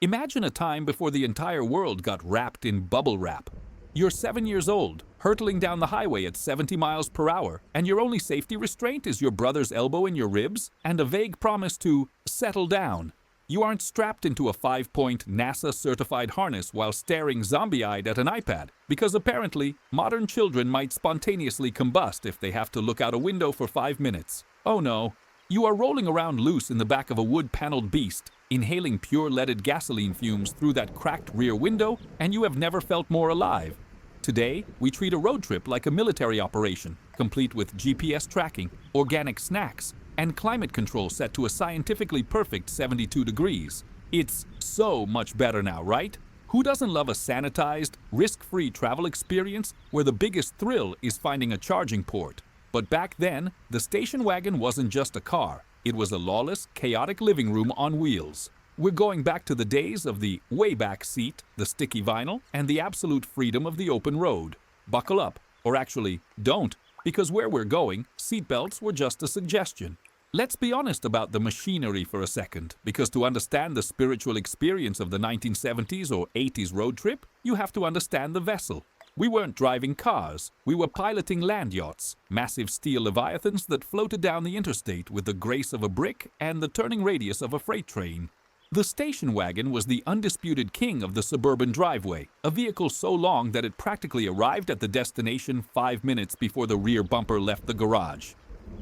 Imagine a time before the entire world got wrapped in bubble wrap. You're 7 years old, hurtling down the highway at 70 miles per hour, and your only safety restraint is your brother's elbow in your ribs and a vague promise to settle down. You aren't strapped into a 5-point NASA-certified harness while staring zombie-eyed at an iPad, because apparently, modern children might spontaneously combust if they have to look out a window for 5 minutes. Oh no. You are rolling around loose in the back of a wood-paneled beast, inhaling pure leaded gasoline fumes through that cracked rear window, and you have never felt more alive. Today, we treat a road trip like a military operation, complete with GPS tracking, organic snacks, and climate control set to a scientifically perfect 72 degrees. It's so much better now, right? Who doesn't love a sanitized, risk-free travel experience where the biggest thrill is finding a charging port? But back then, the station wagon wasn't just a car. It was a lawless, chaotic living room on wheels. We're going back to the days of the way-back seat, the sticky vinyl, and the absolute freedom of the open road. Buckle up, or actually, don't, because where we're going, seatbelts were just a suggestion. Let's be honest about the machinery for a second, because to understand the spiritual experience of the 1970s or 80s road trip, you have to understand the vessel. We weren't driving cars, we were piloting land yachts, massive steel leviathans that floated down the interstate with the grace of a brick and the turning radius of a freight train. The station wagon was the undisputed king of the suburban driveway, a vehicle so long that it practically arrived at the destination 5 minutes before the rear bumper left the garage.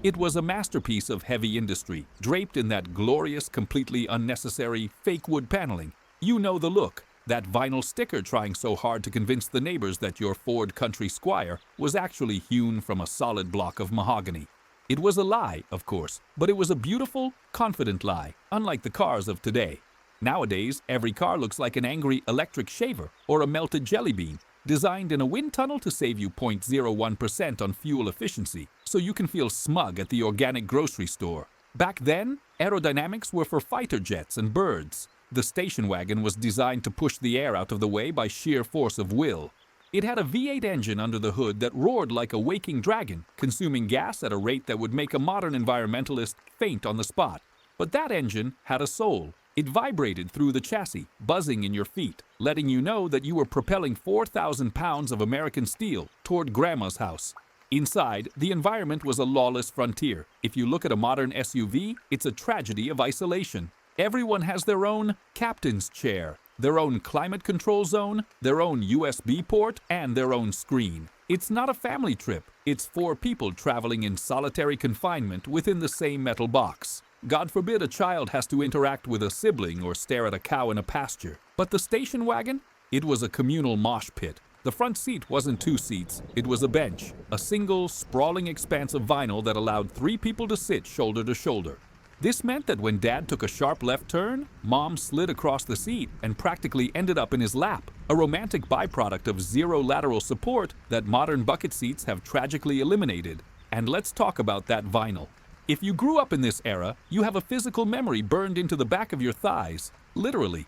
It was a masterpiece of heavy industry, draped in that glorious, completely unnecessary fake wood paneling. You know the look. That vinyl sticker trying so hard to convince the neighbors that your Ford Country Squire was actually hewn from a solid block of mahogany. It was a lie, of course, but it was a beautiful, confident lie, unlike the cars of today. Nowadays, every car looks like an angry electric shaver or a melted jelly bean, designed in a wind tunnel to save you 0.01% on fuel efficiency, so you can feel smug at the organic grocery store. Back then, aerodynamics were for fighter jets and birds. The station wagon was designed to push the air out of the way by sheer force of will. It had a V8 engine under the hood that roared like a waking dragon, consuming gas at a rate that would make a modern environmentalist faint on the spot. But that engine had a soul. It vibrated through the chassis, buzzing in your feet, letting you know that you were propelling 4,000 pounds of American steel toward Grandma's house. Inside, the environment was a lawless frontier. If you look at a modern SUV, it's a tragedy of isolation. Everyone has their own captain's chair, their own climate control zone, their own USB port, and their own screen. It's not a family trip. It's 4 people traveling in solitary confinement within the same metal box. God forbid a child has to interact with a sibling or stare at a cow in a pasture. But the station wagon? It was a communal mosh pit. The front seat wasn't 2 seats. It was a bench, a single, sprawling expanse of vinyl that allowed 3 people to sit shoulder to shoulder. This meant that when Dad took a sharp left turn, Mom slid across the seat and practically ended up in his lap, a romantic byproduct of zero lateral support that modern bucket seats have tragically eliminated. And let's talk about that vinyl. If you grew up in this era, you have a physical memory burned into the back of your thighs, literally.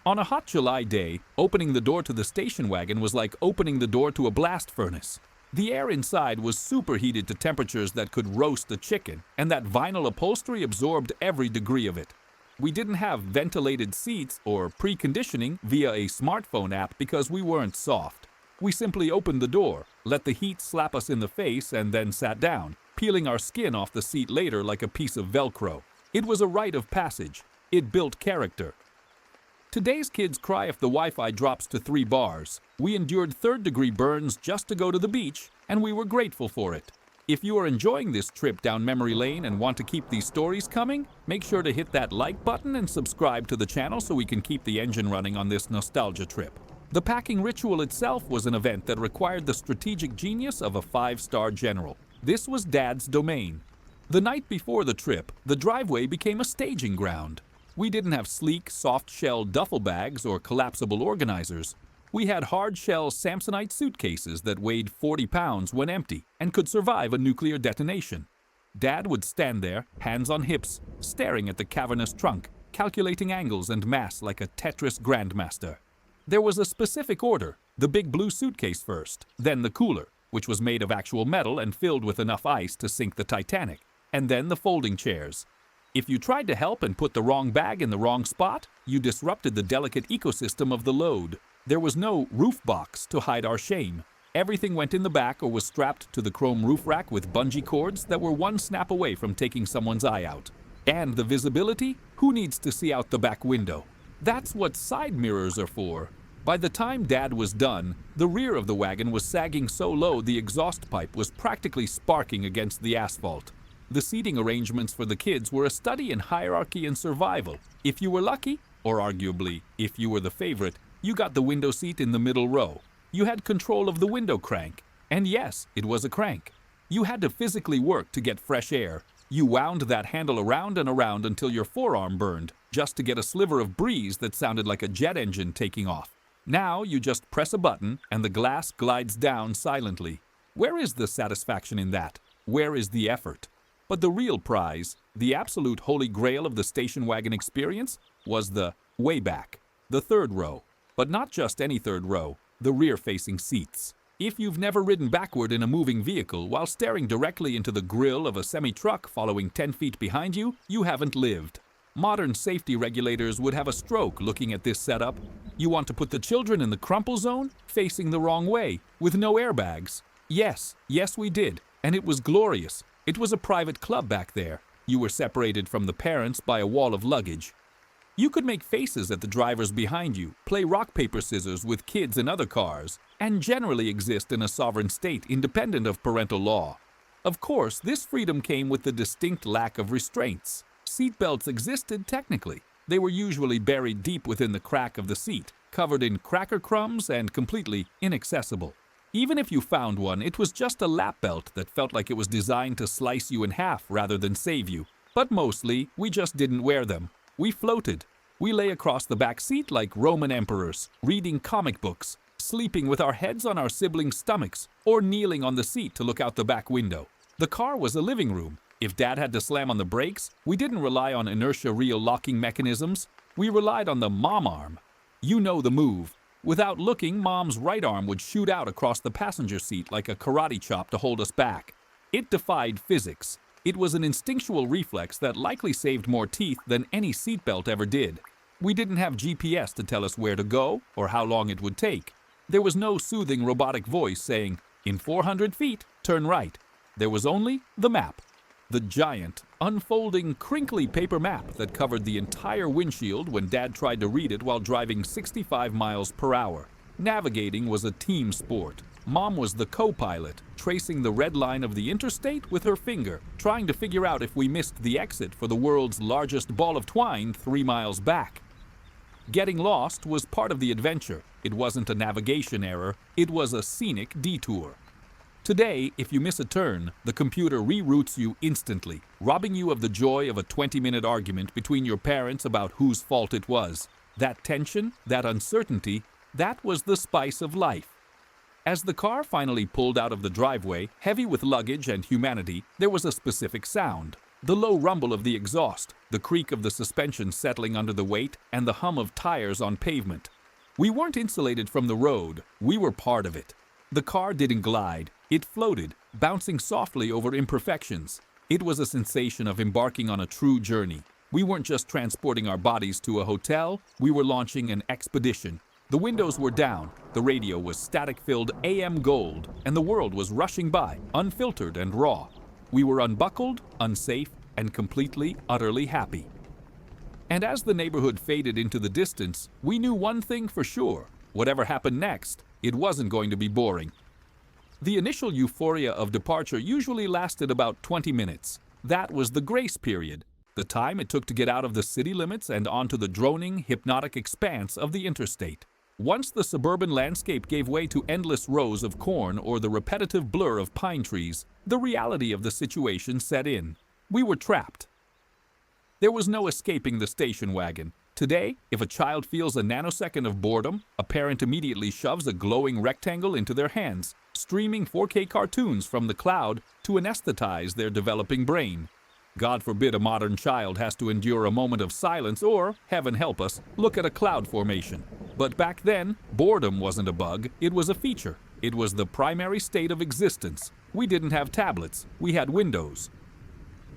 On a hot July day, opening the door to the station wagon was like opening the door to a blast furnace. The air inside was superheated to temperatures that could roast a chicken, and that vinyl upholstery absorbed every degree of it. We didn't have ventilated seats or preconditioning via a smartphone app because we weren't soft. We simply opened the door, let the heat slap us in the face, and then sat down, peeling our skin off the seat later like a piece of Velcro. It was a rite of passage. It built character. Today's kids cry if the Wi-Fi drops to 3 bars. We endured third-degree burns just to go to the beach, and we were grateful for it. If you are enjoying this trip down memory lane and want to keep these stories coming, make sure to hit that like button and subscribe to the channel so we can keep the engine running on this nostalgia trip. The packing ritual itself was an event that required the strategic genius of a 5-star general. This was Dad's domain. The night before the trip, the driveway became a staging ground. We didn't have sleek, soft-shell duffel bags or collapsible organizers. We had hard-shell Samsonite suitcases that weighed 40 pounds when empty and could survive a nuclear detonation. Dad would stand there, hands on hips, staring at the cavernous trunk, calculating angles and mass like a Tetris grandmaster. There was a specific order: the big blue suitcase first, then the cooler, which was made of actual metal and filled with enough ice to sink the Titanic, and then the folding chairs. If you tried to help and put the wrong bag in the wrong spot, you disrupted the delicate ecosystem of the load. There was no roof box to hide our shame. Everything went in the back or was strapped to the chrome roof rack with bungee cords that were one snap away from taking someone's eye out. And the visibility? Who needs to see out the back window? That's what side mirrors are for. By the time Dad was done, the rear of the wagon was sagging so low the exhaust pipe was practically sparking against the asphalt. The seating arrangements for the kids were a study in hierarchy and survival. If you were lucky, or arguably, if you were the favorite, you got the window seat in the middle row. You had control of the window crank. And yes, it was a crank. You had to physically work to get fresh air. You wound that handle around and around until your forearm burned, just to get a sliver of breeze that sounded like a jet engine taking off. Now you just press a button and the glass glides down silently. Where is the satisfaction in that? Where is the effort? But the real prize, the absolute holy grail of the station wagon experience, was the way back, the third row. But not just any third row, the rear-facing seats. If you've never ridden backward in a moving vehicle while staring directly into the grill of a semi-truck following 10 feet behind you, you haven't lived. Modern safety regulators would have a stroke looking at this setup. You want to put the children in the crumple zone, facing the wrong way, with no airbags. Yes, we did, and it was glorious. It was a private club back there. You were separated from the parents by a wall of luggage. You could make faces at the drivers behind you, play rock, paper, scissors with kids in other cars, and generally exist in a sovereign state independent of parental law. Of course, this freedom came with the distinct lack of restraints. Seatbelts existed technically. They were usually buried deep within the crack of the seat, covered in cracker crumbs and completely inaccessible. Even if you found one, it was just a lap belt that felt like it was designed to slice you in half rather than save you. But mostly, we just didn't wear them. We floated. We lay across the back seat like Roman emperors, reading comic books, sleeping with our heads on our siblings' stomachs, or kneeling on the seat to look out the back window. The car was a living room. If Dad had to slam on the brakes, we didn't rely on inertia reel locking mechanisms. We relied on the mom arm. You know the move. Without looking, Mom's right arm would shoot out across the passenger seat like a karate chop to hold us back. It defied physics. It was an instinctual reflex that likely saved more teeth than any seatbelt ever did. We didn't have GPS to tell us where to go or how long it would take. There was no soothing robotic voice saying, "In 400 feet, turn right." There was only the map. The giant, unfolding, crinkly paper map that covered the entire windshield when Dad tried to read it while driving 65 miles per hour. Navigating was a team sport. Mom was the co-pilot, tracing the red line of the interstate with her finger, trying to figure out if we missed the exit for the world's largest ball of twine 3 miles back. Getting lost was part of the adventure. It wasn't a navigation error, it was a scenic detour. Today, if you miss a turn, the computer reroutes you instantly, robbing you of the joy of a 20-minute argument between your parents about whose fault it was. That tension, that uncertainty, that was the spice of life. As the car finally pulled out of the driveway, heavy with luggage and humanity, there was a specific sound. The low rumble of the exhaust, the creak of the suspension settling under the weight, and the hum of tires on pavement. We weren't insulated from the road, we were part of it. The car didn't glide, it floated, bouncing softly over imperfections. It was a sensation of embarking on a true journey. We weren't just transporting our bodies to a hotel, we were launching an expedition. The windows were down, the radio was static-filled AM gold, and the world was rushing by, unfiltered and raw. We were unbuckled, unsafe, and completely, utterly happy. And as the neighborhood faded into the distance, we knew one thing for sure. Whatever happened next, it wasn't going to be boring. The initial euphoria of departure usually lasted about 20 minutes. That was the grace period, the time it took to get out of the city limits and onto the droning, hypnotic expanse of the interstate. Once the suburban landscape gave way to endless rows of corn or the repetitive blur of pine trees, the reality of the situation set in. We were trapped. There was no escaping the station wagon. Today, if a child feels a nanosecond of boredom, a parent immediately shoves a glowing rectangle into their hands, streaming 4K cartoons from the cloud to anesthetize their developing brain. God forbid a modern child has to endure a moment of silence or, heaven help us, look at a cloud formation. But back then, boredom wasn't a bug, it was a feature. It was the primary state of existence. We didn't have tablets, we had windows.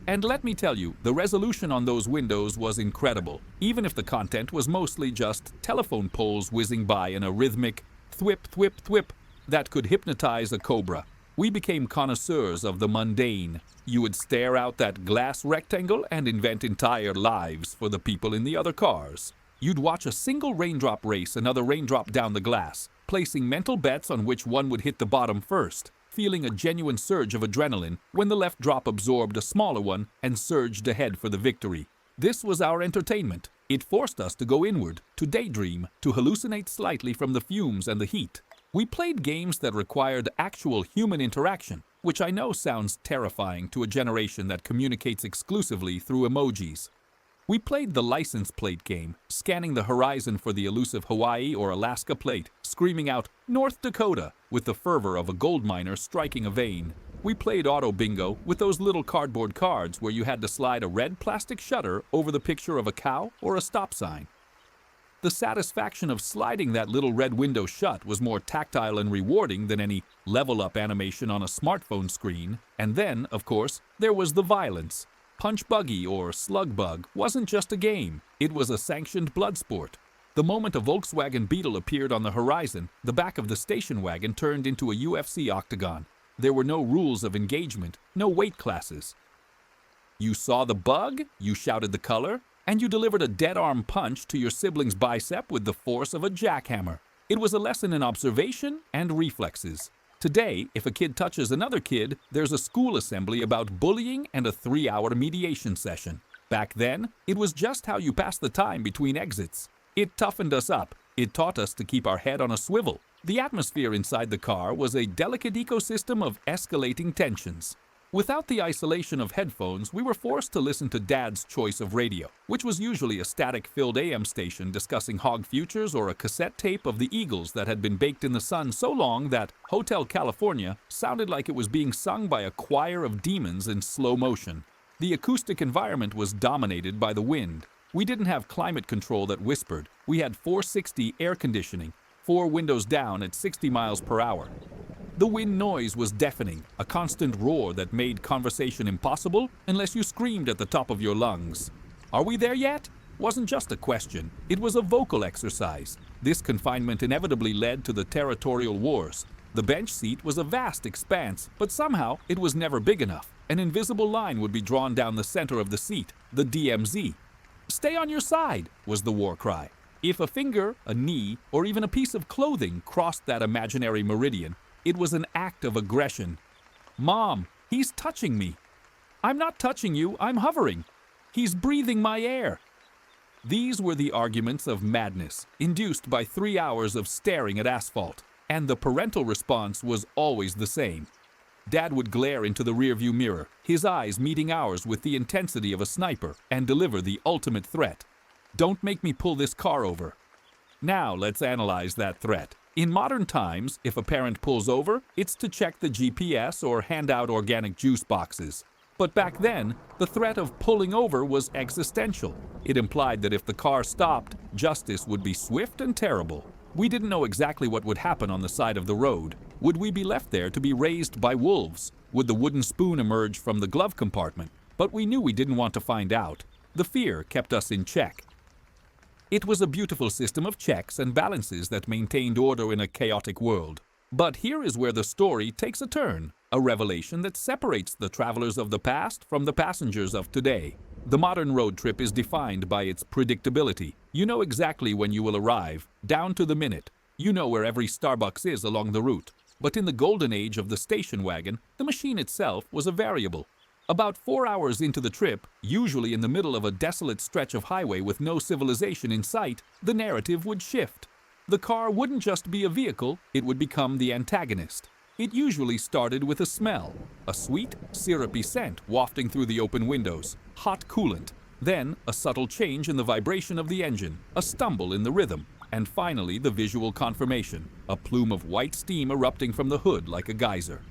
And let me tell you, the resolution on those windows was incredible, even if the content was mostly just telephone poles whizzing by in a rhythmic thwip, thwip, thwip that could hypnotize a cobra. We became connoisseurs of the mundane. You would stare out that glass rectangle and invent entire lives for the people in the other cars. You'd watch a single raindrop race another raindrop down the glass, placing mental bets on which one would hit the bottom first, feeling a genuine surge of adrenaline when the left drop absorbed a smaller one and surged ahead for the victory. This was our entertainment. It forced us to go inward, to daydream, to hallucinate slightly from the fumes and the heat. We played games that required actual human interaction, which I know sounds terrifying to a generation that communicates exclusively through emojis. We played the license plate game, scanning the horizon for the elusive Hawaii or Alaska plate, screaming out, "North Dakota," with the fervor of a gold miner striking a vein. We played auto bingo with those little cardboard cards where you had to slide a red plastic shutter over the picture of a cow or a stop sign. The satisfaction of sliding that little red window shut was more tactile and rewarding than any level-up animation on a smartphone screen. And then, of course, there was the violence. Punch Buggy or Slug Bug wasn't just a game, it was a sanctioned blood sport. The moment a Volkswagen Beetle appeared on the horizon, the back of the station wagon turned into a UFC octagon. There were no rules of engagement, no weight classes. You saw the bug, you shouted the color, and you delivered a dead-arm punch to your sibling's bicep with the force of a jackhammer. It was a lesson in observation and reflexes. Today, if a kid touches another kid, there's a school assembly about bullying and a 3-hour mediation session. Back then, it was just how you pass the time between exits. It toughened us up. It taught us to keep our head on a swivel. The atmosphere inside the car was a delicate ecosystem of escalating tensions. Without the isolation of headphones, we were forced to listen to Dad's choice of radio, which was usually a static-filled AM station discussing hog futures or a cassette tape of the Eagles that had been baked in the sun so long that Hotel California sounded like it was being sung by a choir of demons in slow motion. The acoustic environment was dominated by the wind. We didn't have climate control that whispered. We had 460 air conditioning, 4 windows down at 60 miles per hour. The wind noise was deafening, a constant roar that made conversation impossible unless you screamed at the top of your lungs. Are we there yet? Wasn't just a question, it was a vocal exercise. This confinement inevitably led to the territorial wars. The bench seat was a vast expanse, but somehow it was never big enough. An invisible line would be drawn down the center of the seat, the DMZ. "Stay on your side," was the war cry. If a finger, a knee, or even a piece of clothing crossed that imaginary meridian, it was an act of aggression. "Mom, he's touching me." "I'm not touching you, I'm hovering." "He's breathing my air." These were the arguments of madness, induced by 3 hours of staring at asphalt. And the parental response was always the same. Dad would glare into the rearview mirror, his eyes meeting ours with the intensity of a sniper, and deliver the ultimate threat. "Don't make me pull this car over." Now let's analyze that threat. In modern times, if a parent pulls over, it's to check the GPS or hand out organic juice boxes. But back then, the threat of pulling over was existential. It implied that if the car stopped, justice would be swift and terrible. We didn't know exactly what would happen on the side of the road. Would we be left there to be raised by wolves? Would the wooden spoon emerge from the glove compartment? But we knew we didn't want to find out. The fear kept us in check. It was a beautiful system of checks and balances that maintained order in a chaotic world. But here is where the story takes a turn, a revelation that separates the travelers of the past from the passengers of today. The modern road trip is defined by its predictability. You know exactly when you will arrive, down to the minute. You know where every Starbucks is along the route. But in the golden age of the station wagon, the machine itself was a variable. About 4 hours into the trip, usually in the middle of a desolate stretch of highway with no civilization in sight, the narrative would shift. The car wouldn't just be a vehicle, it would become the antagonist. It usually started with a smell, a sweet, syrupy scent wafting through the open windows, hot coolant, then a subtle change in the vibration of the engine, a stumble in the rhythm, and finally the visual confirmation, a plume of white steam erupting from the hood like a geyser.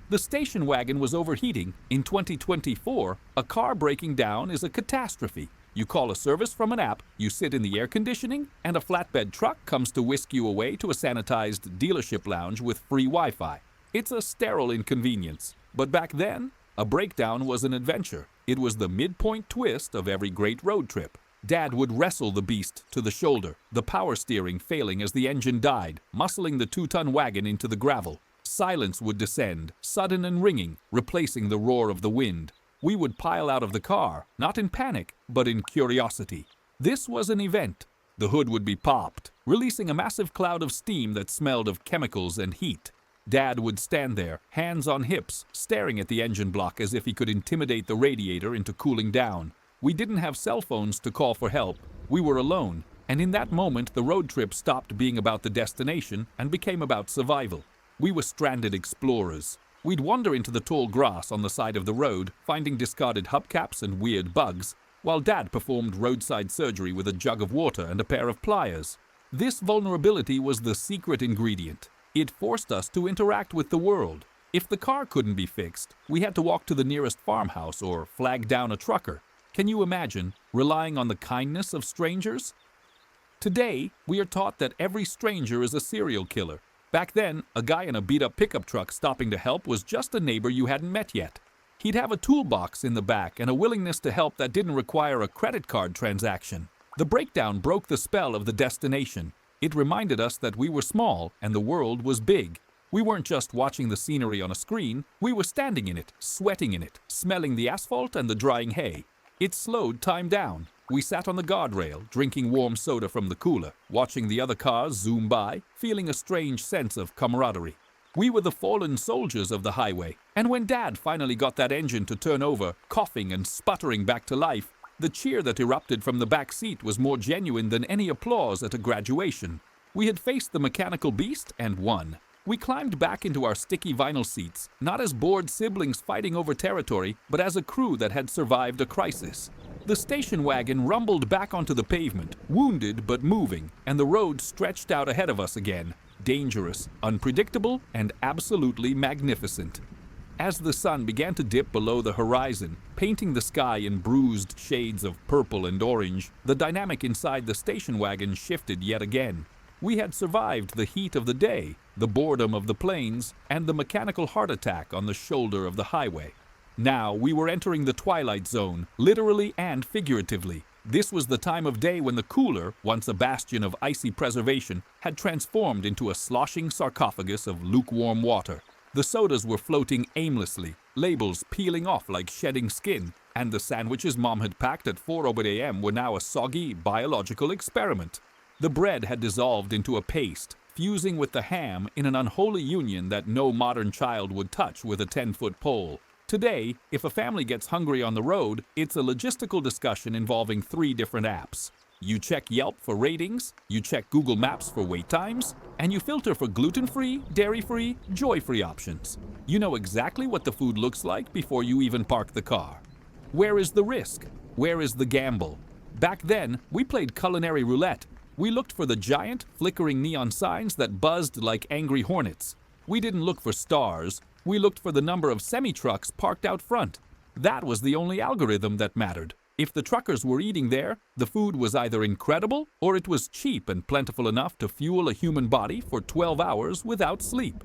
The station wagon was overheating. In 2024, a car breaking down is a catastrophe. You call a service from an app, you sit in the air conditioning, and a flatbed truck comes to whisk you away to a sanitized dealership lounge with free Wi-Fi. It's a sterile inconvenience. But back then, A breakdown was an adventure. It was the midpoint twist of every great road trip. Dad would wrestle the beast to the shoulder, the power steering failing as the engine died, muscling the 2-ton wagon into the gravel. Silence would descend, sudden and ringing, replacing the roar of the wind. We would pile out of the car, not in panic, but in curiosity. This was an event. The hood would be popped, releasing a massive cloud of steam that smelled of chemicals and heat. Dad would stand there, hands on hips, staring at the engine block as if he could intimidate the radiator into cooling down. We didn't have cell phones to call for help. We were alone, and in that moment the road trip stopped being about the destination and became about survival. We were stranded explorers. We'd wander into the tall grass on the side of the road, finding discarded hubcaps and weird bugs, while Dad performed roadside surgery with a jug of water and a pair of pliers. This vulnerability was the secret ingredient. It forced us to interact with the world. If the car couldn't be fixed, we had to walk to the nearest farmhouse or flag down a trucker. Can you imagine relying on the kindness of strangers? Today, we are taught that every stranger is a serial killer. Back then, a guy in a beat-up pickup truck stopping to help was just a neighbor you hadn't met yet. He'd have a toolbox in the back and a willingness to help that didn't require a credit card transaction. The breakdown broke the spell of the destination. It reminded us that we were small and the world was big. We weren't just watching the scenery on a screen, we were standing in it, sweating in it, smelling the asphalt and the drying hay. It slowed time down. We sat on the guardrail, drinking warm soda from the cooler, watching the other cars zoom by, feeling a strange sense of camaraderie. We were the fallen soldiers of the highway, and when Dad finally got that engine to turn over, coughing and sputtering back to life, the cheer that erupted from the back seat was more genuine than any applause at a graduation. We had faced the mechanical beast and won. We climbed back into our sticky vinyl seats, not as bored siblings fighting over territory, but as a crew that had survived a crisis. The station wagon rumbled back onto the pavement, wounded but moving, and the road stretched out ahead of us again, dangerous, unpredictable, and absolutely magnificent. As the sun began to dip below the horizon, painting the sky in bruised shades of purple and orange, the dynamic inside the station wagon shifted yet again. We had survived the heat of the day, the boredom of the plains, and the mechanical heart attack on the shoulder of the highway. Now we were entering the twilight zone, literally and figuratively. This was the time of day when the cooler, once a bastion of icy preservation, had transformed into a sloshing sarcophagus of lukewarm water. The sodas were floating aimlessly, labels peeling off like shedding skin, and the sandwiches Mom had packed at 4 a.m. were now a soggy biological experiment. The bread had dissolved into a paste, fusing with the ham in an unholy union that no modern child would touch with a 10-foot pole. Today, if a family gets hungry on the road, it's a logistical discussion involving 3 different apps. You check Yelp for ratings, you check Google Maps for wait times, and you filter for gluten-free, dairy-free, joy-free options. You know exactly what the food looks like before you even park the car. Where is the risk? Where is the gamble? Back then, we played culinary roulette. We looked for the giant, flickering neon signs that buzzed like angry hornets. We didn't look for stars. We looked for the number of semi-trucks parked out front. That was the only algorithm that mattered. If the truckers were eating there, the food was either incredible or it was cheap and plentiful enough to fuel a human body for 12 hours without sleep.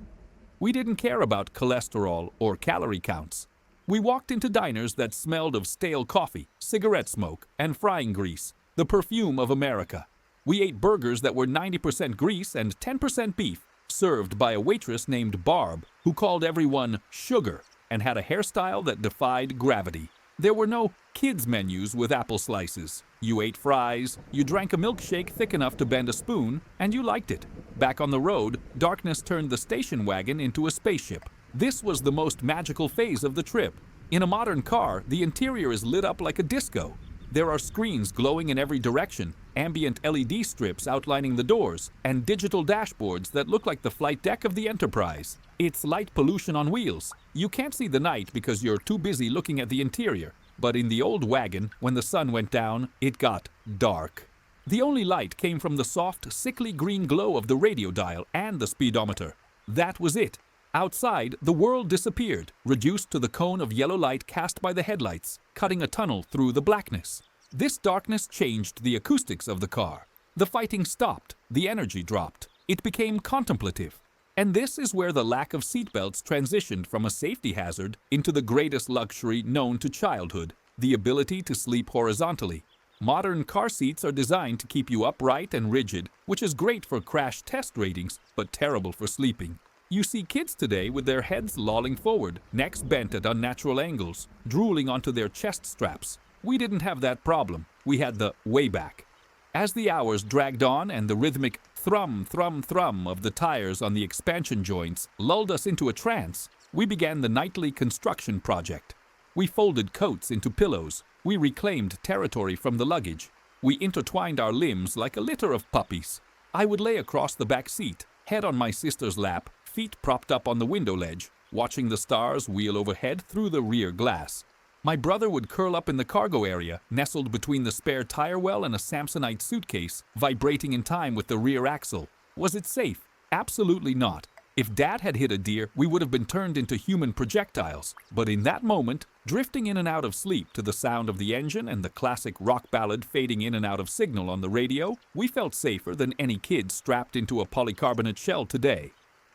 We didn't care about cholesterol or calorie counts. We walked into diners that smelled of stale coffee, cigarette smoke, and frying grease, the perfume of America. We ate burgers that were 90% grease and 10% beef, served by a waitress named Barb, who called everyone sugar and had a hairstyle that defied gravity. There were no kids' menus with apple slices. You ate fries, you drank a milkshake thick enough to bend a spoon, and you liked it. Back on the road, darkness turned the station wagon into a spaceship. This was the most magical phase of the trip. In a modern car, the interior is lit up like a disco. There are screens glowing in every direction, ambient LED strips outlining the doors, and digital dashboards that look like the flight deck of the Enterprise. It's light pollution on wheels. You can't see the night because you're too busy looking at the interior. But in the old wagon, when the sun went down, it got dark. The only light came from the soft, sickly green glow of the radio dial and the speedometer. That was it. Outside, the world disappeared, reduced to the cone of yellow light cast by the headlights, cutting a tunnel through the blackness. This darkness changed the acoustics of the car. The fighting stopped. The energy dropped. It became contemplative. And this is where the lack of seatbelts transitioned from a safety hazard into the greatest luxury known to childhood, the ability to sleep horizontally. Modern car seats are designed to keep you upright and rigid, which is great for crash test ratings, but terrible for sleeping. You see kids today with their heads lolling forward, necks bent at unnatural angles, drooling onto their chest straps. We didn't have that problem. We had the way back. As the hours dragged on and the rhythmic thrum, thrum, thrum of the tires on the expansion joints lulled us into a trance, we began the nightly construction project. We folded coats into pillows. We reclaimed territory from the luggage. We intertwined our limbs like a litter of puppies. I would lay across the back seat, head on my sister's lap, feet propped up on the window ledge, watching the stars wheel overhead through the rear glass. My brother would curl up in the cargo area, nestled between the spare tire well and a Samsonite suitcase, vibrating in time with the rear axle. Was it safe? Absolutely not. If Dad had hit a deer, we would have been turned into human projectiles. But in that moment, drifting in and out of sleep to the sound of the engine and the classic rock ballad fading in and out of signal on the radio, we felt safer than any kid strapped into a polycarbonate shell today.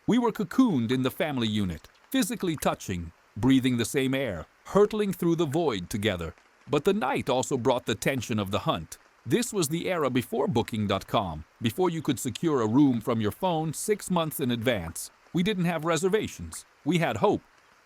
We were cocooned in the family unit, physically touching, breathing the same air, hurtling through the void together. But the night also brought the tension of the hunt. This was the era before Booking.com, before you could secure a room from your phone 6 months in advance. We didn't have reservations. We had hope.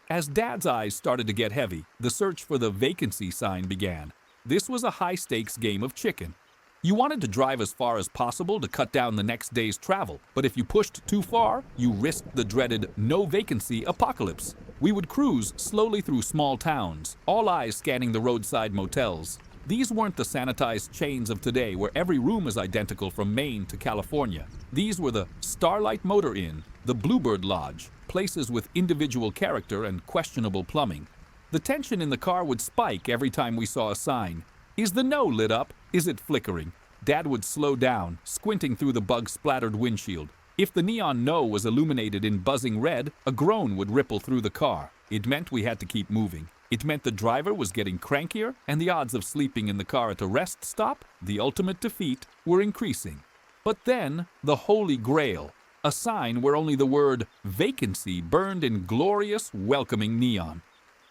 As Dad's eyes started to get heavy, the search for the vacancy sign began. This was a high-stakes game of chicken. You wanted to drive as far as possible to cut down the next day's travel, but if you pushed too far, you risked the dreaded no-vacancy apocalypse. We would cruise slowly through small towns, all eyes scanning the roadside motels. These weren't the sanitized chains of today where every room is identical from Maine to California. These were the Starlight Motor Inn, the Bluebird Lodge, places with individual character and questionable plumbing. The tension in the car would spike every time we saw a sign. Is the no lit up? Is it flickering? Dad would slow down, squinting through the bug-splattered windshield. If the neon no was illuminated in buzzing red, a groan would ripple through the car. It meant we had to keep moving. It meant the driver was getting crankier, and the odds of sleeping in the car at a rest stop, the ultimate defeat, were increasing. But then, the Holy Grail, a sign where only the word vacancy burned in glorious, welcoming neon.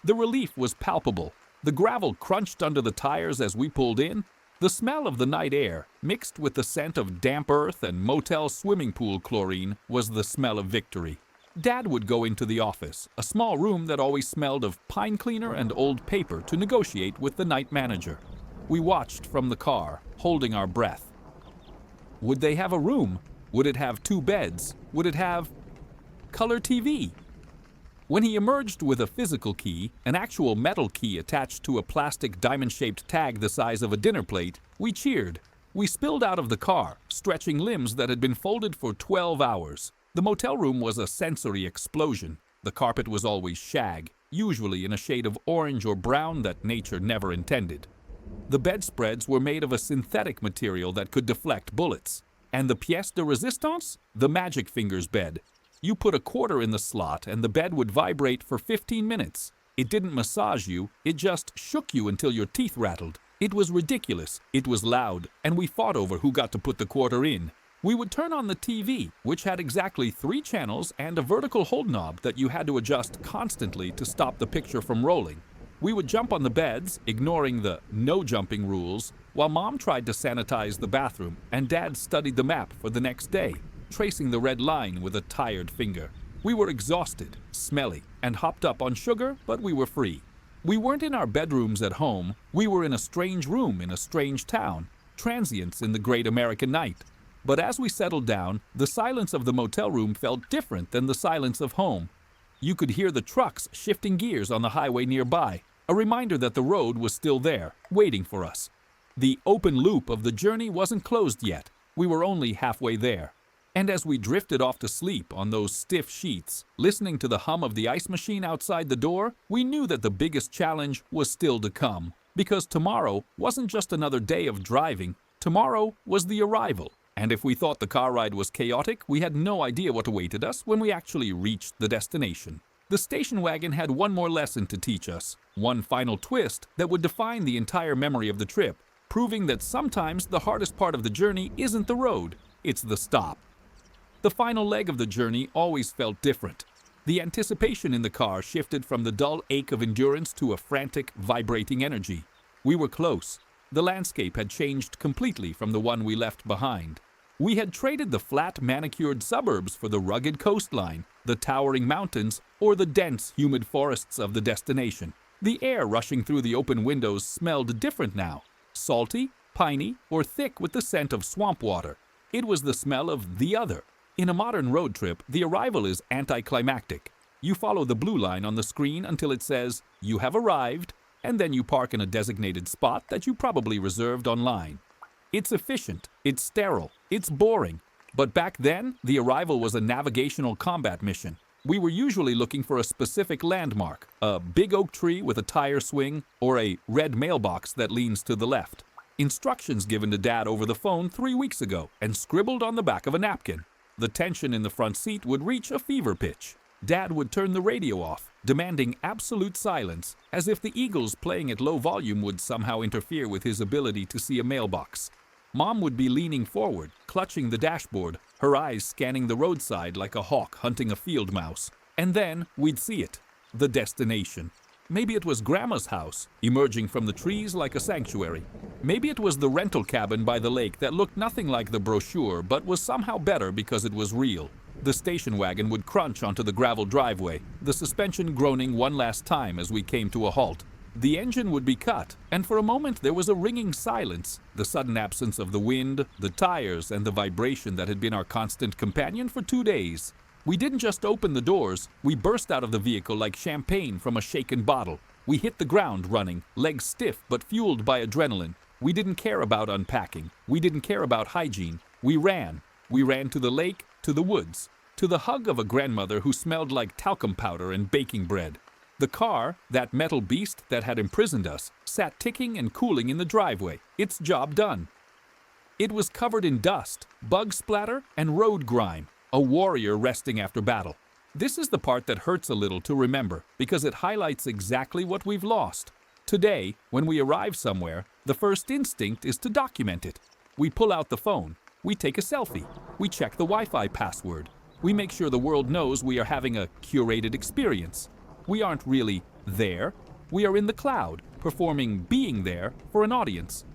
The relief was palpable. The gravel crunched under the tires as we pulled in. The smell of the night air, mixed with the scent of damp earth and motel swimming pool chlorine, was the smell of victory. Dad would go into the office, a small room that always smelled of pine cleaner and old paper, to negotiate with the night manager. We watched from the car, holding our breath. Would they have a room? Would it have 2 beds? Would it have color TV? When he emerged with a physical key, an actual metal key attached to a plastic diamond-shaped tag the size of a dinner plate, we cheered. We spilled out of the car, stretching limbs that had been folded for 12 hours. The motel room was a sensory explosion. The carpet was always shag, usually in a shade of orange or brown that nature never intended. The bedspreads were made of a synthetic material that could deflect bullets. And the pièce de résistance? The magic fingers bed. You put a quarter in the slot and the bed would vibrate for 15 minutes. It didn't massage you, it just shook you until your teeth rattled. It was ridiculous, it was loud, and we fought over who got to put the quarter in. We would turn on the TV, which had exactly 3 channels and a vertical hold knob that you had to adjust constantly to stop the picture from rolling. We would jump on the beds, ignoring the no-jumping rules, while Mom tried to sanitize the bathroom and Dad studied the map for the next day, tracing the red line with a tired finger. We were exhausted, smelly, and hopped up on sugar, but we were free. We weren't in our bedrooms at home. We were in a strange room in a strange town, transients in the great American night. But as we settled down, the silence of the motel room felt different than the silence of home. You could hear the trucks shifting gears on the highway nearby, a reminder that the road was still there, waiting for us. The open loop of the journey wasn't closed yet. We were only halfway there. And as we drifted off to sleep on those stiff sheets, listening to the hum of the ice machine outside the door, we knew that the biggest challenge was still to come. Because tomorrow wasn't just another day of driving, tomorrow was the arrival. And if we thought the car ride was chaotic, we had no idea what awaited us when we actually reached the destination. The station wagon had one more lesson to teach us, one final twist that would define the entire memory of the trip, proving that sometimes the hardest part of the journey isn't the road, it's the stop. The final leg of the journey always felt different. The anticipation in the car shifted from the dull ache of endurance to a frantic, vibrating energy. We were close. The landscape had changed completely from the one we left behind. We had traded the flat, manicured suburbs for the rugged coastline, the towering mountains, or the dense, humid forests of the destination. The air rushing through the open windows smelled different now. Salty, piney, or thick with the scent of swamp water. It was the smell of the other. In a modern road trip, the arrival is anticlimactic. You follow the blue line on the screen until it says, "You have arrived," and then you park in a designated spot that you probably reserved online. It's efficient, it's sterile, it's boring. But back then, the arrival was a navigational combat mission. We were usually looking for a specific landmark, a big oak tree with a tire swing, or a red mailbox that leans to the left. Instructions given to Dad over the phone 3 weeks ago and scribbled on the back of a napkin. The tension in the front seat would reach a fever pitch. Dad would turn the radio off, demanding absolute silence, as if the Eagles playing at low volume would somehow interfere with his ability to see a mailbox. Mom would be leaning forward, clutching the dashboard, her eyes scanning the roadside like a hawk hunting a field mouse. And then we'd see it, the destination. Maybe it was Grandma's house, emerging from the trees like a sanctuary. Maybe it was the rental cabin by the lake that looked nothing like the brochure but was somehow better because it was real. The station wagon would crunch onto the gravel driveway, the suspension groaning one last time as we came to a halt. The engine would be cut, and for a moment there was a ringing silence, the sudden absence of the wind, the tires, and the vibration that had been our constant companion for 2 days. We didn't just open the doors, we burst out of the vehicle like champagne from a shaken bottle. We hit the ground running, legs stiff but fueled by adrenaline. We didn't care about unpacking. We didn't care about hygiene. We ran. We ran to the lake, to the woods, to the hug of a grandmother who smelled like talcum powder and baking bread. The car, that metal beast that had imprisoned us, sat ticking and cooling in the driveway, its job done. It was covered in dust, bug splatter, and road grime, a warrior resting after battle. This is the part that hurts a little to remember, because it highlights exactly what we've lost. Today, when we arrive somewhere, the first instinct is to document it. We pull out the phone, we take a selfie, we check the Wi-Fi password, we make sure the world knows we are having a curated experience. We aren't really there, we are in the cloud, performing being there for an audience.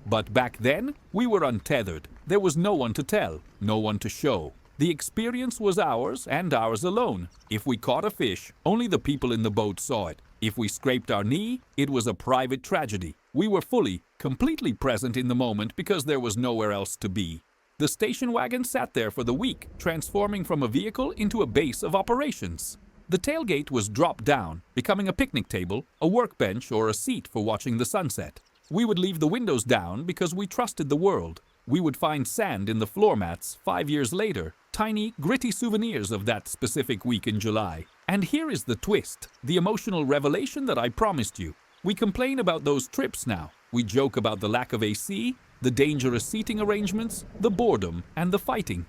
But back then, we were untethered. There was no one to tell, no one to show. The experience was ours and ours alone. If we caught a fish, only the people in the boat saw it. If we scraped our knee, it was a private tragedy. We were fully, completely present in the moment because there was nowhere else to be. The station wagon sat there for the week, transforming from a vehicle into a base of operations. The tailgate was dropped down, becoming a picnic table, a workbench, or a seat for watching the sunset. We would leave the windows down because we trusted the world. We would find sand in the floor mats 5 years later, tiny, gritty souvenirs of that specific week in July. And here is the twist, the emotional revelation that I promised you. We complain about those trips now. We joke about the lack of AC, the dangerous seating arrangements, the boredom, and the fighting.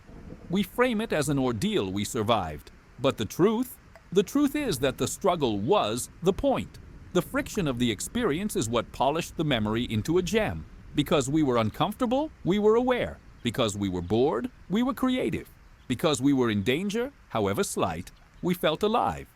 We frame it as an ordeal we survived. But the truth is that the struggle was the point. The friction of the experience is what polished the memory into a gem. Because we were uncomfortable, we were aware. Because we were bored, we were creative. Because we were in danger, however slight, we felt alive.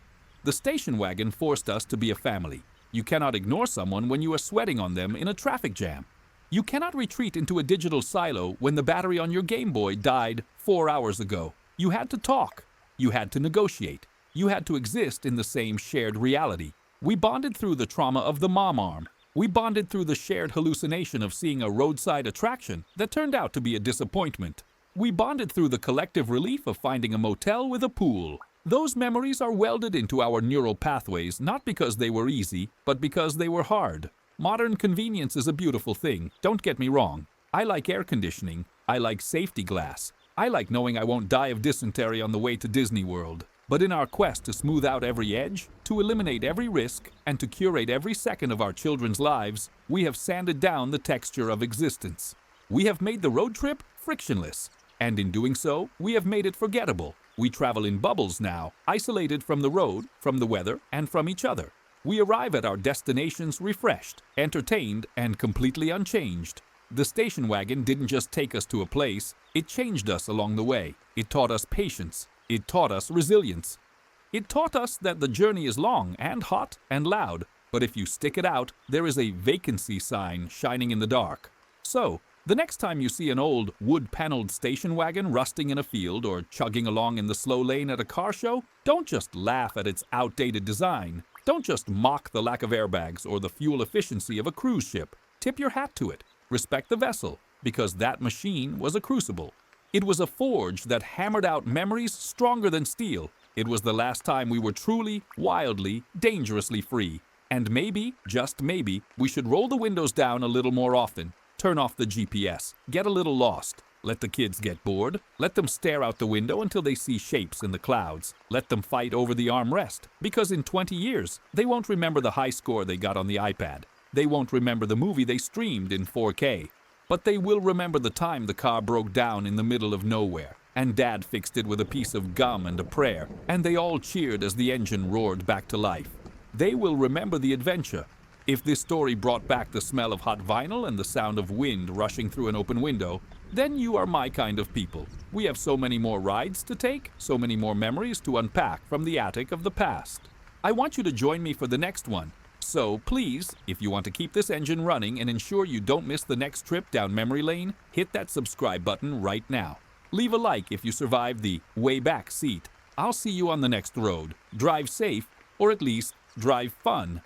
The station wagon forced us to be a family. You cannot ignore someone when you are sweating on them in a traffic jam. You cannot retreat into a digital silo when the battery on your Game Boy died 4 hours ago. You had to talk. You had to negotiate. You had to exist in the same shared reality. We bonded through the trauma of the mom arm. We bonded through the shared hallucination of seeing a roadside attraction that turned out to be a disappointment. We bonded through the collective relief of finding a motel with a pool. Those memories are welded into our neural pathways not because they were easy, but because they were hard. Modern convenience is a beautiful thing, don't get me wrong. I like air conditioning. I like safety glass. I like knowing I won't die of dysentery on the way to Disney World. But in our quest to smooth out every edge, to eliminate every risk, and to curate every second of our children's lives, we have sanded down the texture of existence. We have made the road trip frictionless, and in doing so, we have made it forgettable. We travel in bubbles now, isolated from the road, from the weather, and from each other. We arrive at our destinations refreshed, entertained, and completely unchanged. The station wagon didn't just take us to a place, it changed us along the way. It taught us patience. It taught us resilience. It taught us that the journey is long and hot and loud, but if you stick it out, there is a vacancy sign shining in the dark. So, the next time you see an old wood-paneled station wagon rusting in a field or chugging along in the slow lane at a car show, don't just laugh at its outdated design. Don't just mock the lack of airbags or the fuel efficiency of a cruise ship. Tip your hat to it. Respect the vessel, because that machine was a crucible. It was a forge that hammered out memories stronger than steel. It was the last time we were truly, wildly, dangerously free. And maybe, just maybe, we should roll the windows down a little more often. Turn off the GPS. Get a little lost. Let the kids get bored. Let them stare out the window until they see shapes in the clouds. Let them fight over the armrest, because in 20 years, they won't remember the high score they got on the iPad. They won't remember the movie they streamed in 4K. But they will remember the time the car broke down in the middle of nowhere, and Dad fixed it with a piece of gum and a prayer, and they all cheered as the engine roared back to life. They will remember the adventure. If this story brought back the smell of hot vinyl and the sound of wind rushing through an open window, then you are my kind of people. We have so many more rides to take, so many more memories to unpack from the attic of the past. I want you to join me for the next one. So please, if you want to keep this engine running and ensure you don't miss the next trip down memory lane, hit that subscribe button right now. Leave a like if you survived the way back seat. I'll see you on the next road. Drive safe, or at least drive fun.